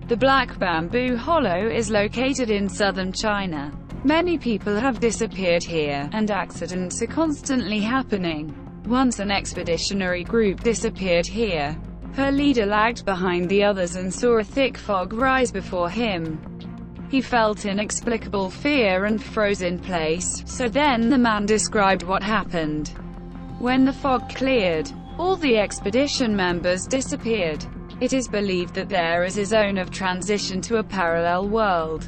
The Black Bamboo Hollow is located in southern China. Many people have disappeared here, and accidents are constantly happening. Once an expeditionary group disappeared here. Her leader lagged behind the others and saw a thick fog rise before him. He felt inexplicable fear and froze in place, so then the man described what happened. When the fog cleared, all the expedition members disappeared. It is believed that there is a zone of transition to a parallel world.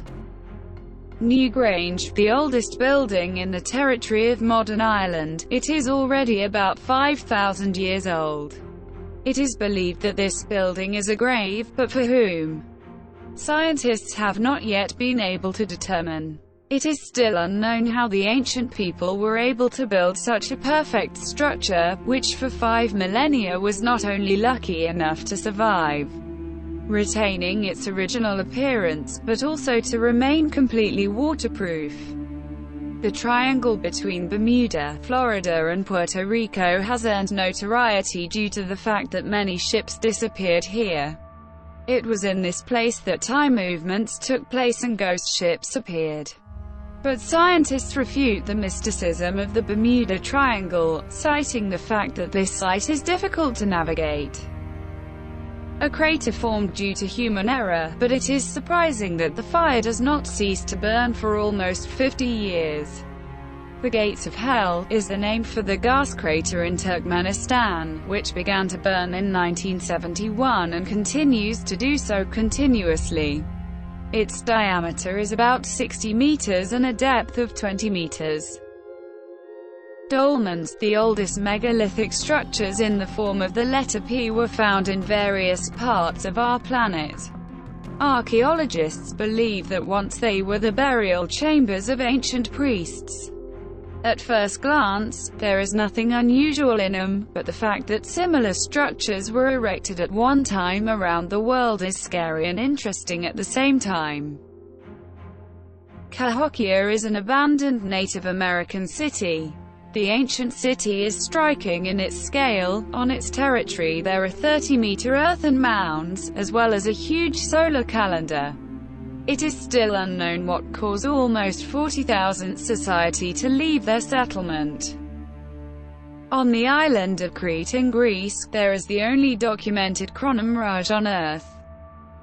Newgrange, the oldest building in the territory of modern Ireland, it is already about 5,000 years old. It is believed that this building is a grave, but for whom? Scientists have not yet been able to determine. It is still unknown how the ancient people were able to build such a perfect structure, which for 5 millennia was not only lucky enough to survive, retaining its original appearance, but also to remain completely waterproof. The triangle between Bermuda, Florida and Puerto Rico has earned notoriety due to the fact that many ships disappeared here. It was in this place that time movements took place and ghost ships appeared. But scientists refute the mysticism of the Bermuda Triangle, citing the fact that this site is difficult to navigate. A crater formed due to human error, but it is surprising that the fire does not cease to burn for almost 50 years. The Gates of Hell is the name for the gas crater in Turkmenistan, which began to burn in 1971 and continues to do so continuously. Its diameter is about 60 meters and a depth of 20 meters. Dolmens, the oldest megalithic structures in the form of the letter P, were found in various parts of our planet. Archaeologists believe that once they were the burial chambers of ancient priests. At first glance, there is nothing unusual in them, but the fact that similar structures were erected at one time around the world is scary and interesting at the same time. Cahokia is an abandoned Native American city. The ancient city is striking in its scale. On its territory there are 30-meter earthen mounds, as well as a huge solar calendar. It is still unknown what caused almost 40,000 society to leave their settlement. On the island of Crete in Greece, there is the only documented coronal mirage on Earth.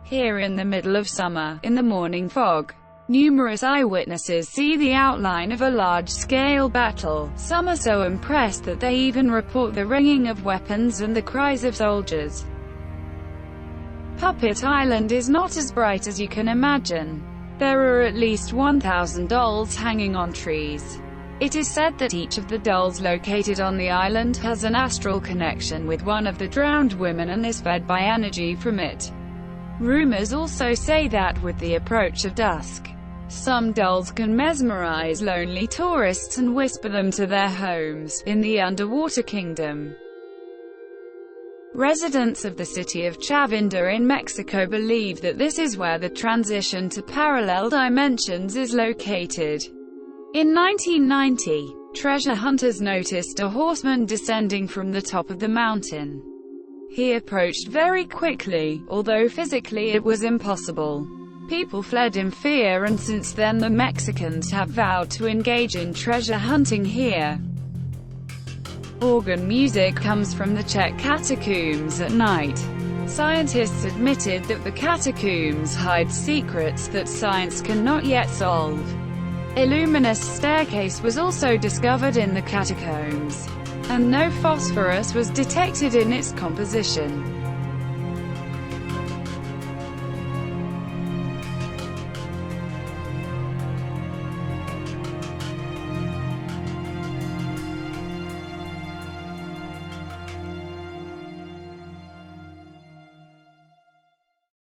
Here in the middle of summer, in the morning fog, numerous eyewitnesses see the outline of a large-scale battle. Some are so impressed that they even report the ringing of weapons and the cries of soldiers. Puppet Island is not as bright as you can imagine. There are at least 1,000 dolls hanging on trees. It is said that each of the dolls located on the island has an astral connection with one of the drowned women and is fed by energy from it. Rumors also say that with the approach of dusk, some dolls can mesmerize lonely tourists and whisper them to their homes in the underwater kingdom. Residents of the city of Chavinda in Mexico believe that this is where the transition to parallel dimensions is located. In 1990, treasure hunters noticed a horseman descending from the top of the mountain. He approached very quickly, although physically it was impossible. People fled in fear, and since then the Mexicans have vowed to engage in treasure hunting here. Organ music comes from the Czech catacombs at night. Scientists admitted that the catacombs hide secrets that science cannot yet solve. A luminous staircase was also discovered in the catacombs, and no phosphorus was detected in its composition.